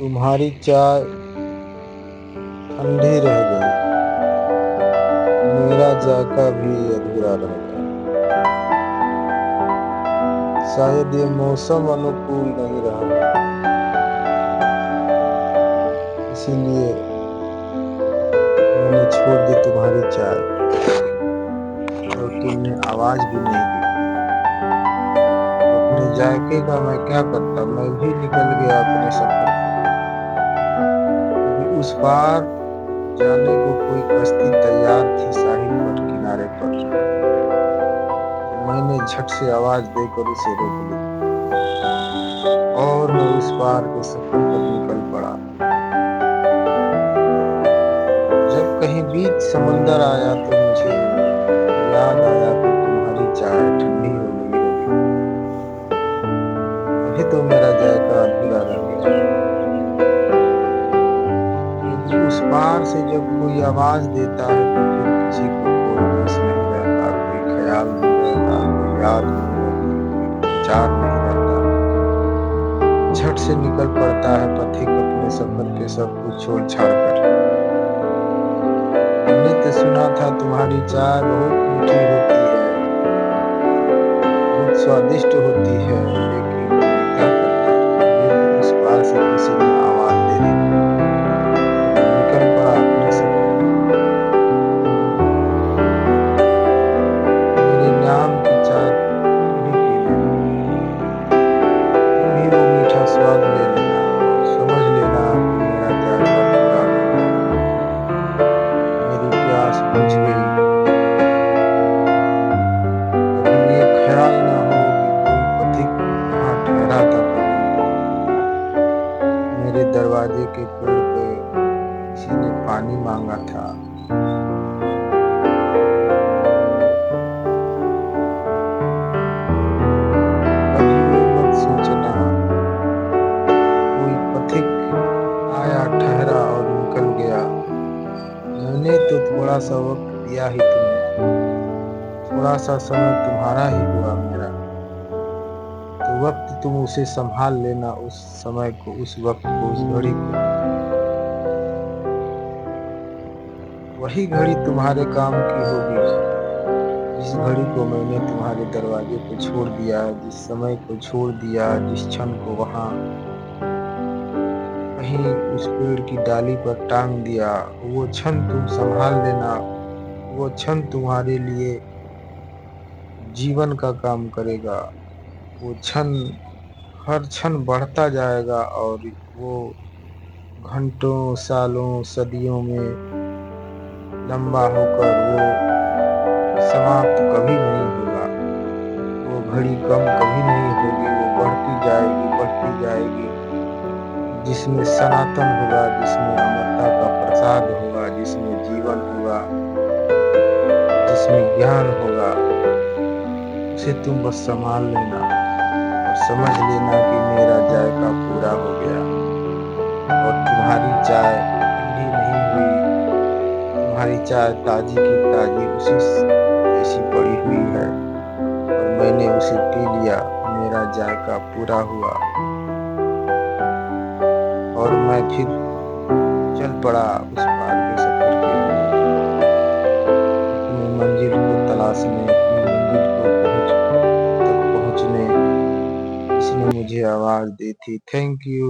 तुम्हारी चाय ठंडी रह गई, मेरा जायका भी अधूरा रह गया। शायद ये मौसम अनुकूल नहीं रहा है, इसीलिए मैंने छोड़ दी तुम्हारी चाय और तुमने आवाज भी नहीं दी। अपने जायके का मैं क्या करता, मैं भी निकल गया अपने सफर पे। अभी उस पार जाने को कोई कश्ती तैयार थी साहिल पर, किनारे पर। तो मैंने झट से आवाज देकर उसे रोक लिया और मैं उस पार के सफर पर निकल पड़ा। जब कहीं बीच समंदर आया तो मुझे याद आया कि तुम्हारी चाय ठंडी हो गई होगी, अभी तो मेरा जायका अधूरा रह गया। क्योंकि उस पार से जब कोई आवाज देता है तो फिर किसी को कोई बस नहीं रहता, कोई ख्याल नहीं रहता, कोई याद नहीं रहती, कोई विचार नहीं रहता। झट से निकल पड़ता है पथिक अपने सफर के सब कुछ छोड़ छाड़ कर। हमने तो सुना था तुम्हारी चाय बहुत मीठी होती है, बहुत स्वादिष्ट होती है, लेकिन मैं क्या करता, मुझे भी उस पार से किसी ने आवाज दे दी और मैं निकल पड़ा अपने सफर पर। मेरे नाम की चाय तुम भी पी लेना, तुम भी वो मीठा स्वाद ले लेना और समझ लेना कि मेरा जायका पूरा हो गया। मेरी प्यास बुझ गई। कभी ये ख्याल ना हो कि कोई पथिक यहाँ ठहरा था कभी, मेरे दरवाजे के पेड़ पे किसी ने पानी मांगा था। कभी ये मत सोचना कोई पथिक आया ठहरा और निकल गया। मैंने तो थोड़ा सा वक्त दिया ही तुम्हें, थोड़ा सा समय तुम्हारा ही हुआ मेरा। तो वक्त तुम उसे संभाल लेना, उस समय को, उस वक्त को, उस घड़ी को। वही घड़ी तुम्हारे काम की होगी, जिस घड़ी को मैंने तुम्हारे दरवाजे पे छोड़ दिया, जिस समय को छोड़ दिया, जिस क्षण को वहां कहीं उस पेड़ की डाली पर टांग दिया। वो क्षण तुम संभाल लेना, वो क्षण तुम्हारे लिए जीवन का काम करेगा। वो क्षण हर क्षण बढ़ता जाएगा और वो घंटों, सालों, सदियों में लंबा होकर वो समाप्त कभी नहीं होगा। वो घड़ी कम कभी नहीं होगी, वो बढ़ती जाएगी, बढ़ती जाएगी। जिसमें सनातन होगा, जिसमें अमरता का प्रसाद होगा, जिसमें जीवन होगा, जिसमें ज्ञान होगा, उसे तुम बस संभाल लेना और समझ लेना कि मेरा जायका पूरा हो गया और तुम्हारी चाय ठंडी नहीं हुई। तुम्हारी चाय ताजी की ताजी उसी जैसी पड़ी हुई है और मैंने उसे पी लिया। मेरा जायका पूरा हुआ और मैं फिर चल पड़ा उस पार के सफर के लिए, अपनी मंजिल को तलाशने, अपनी मंजिल को तक पहुंचने। इसने मुझे आवाज दी थी। Thank you.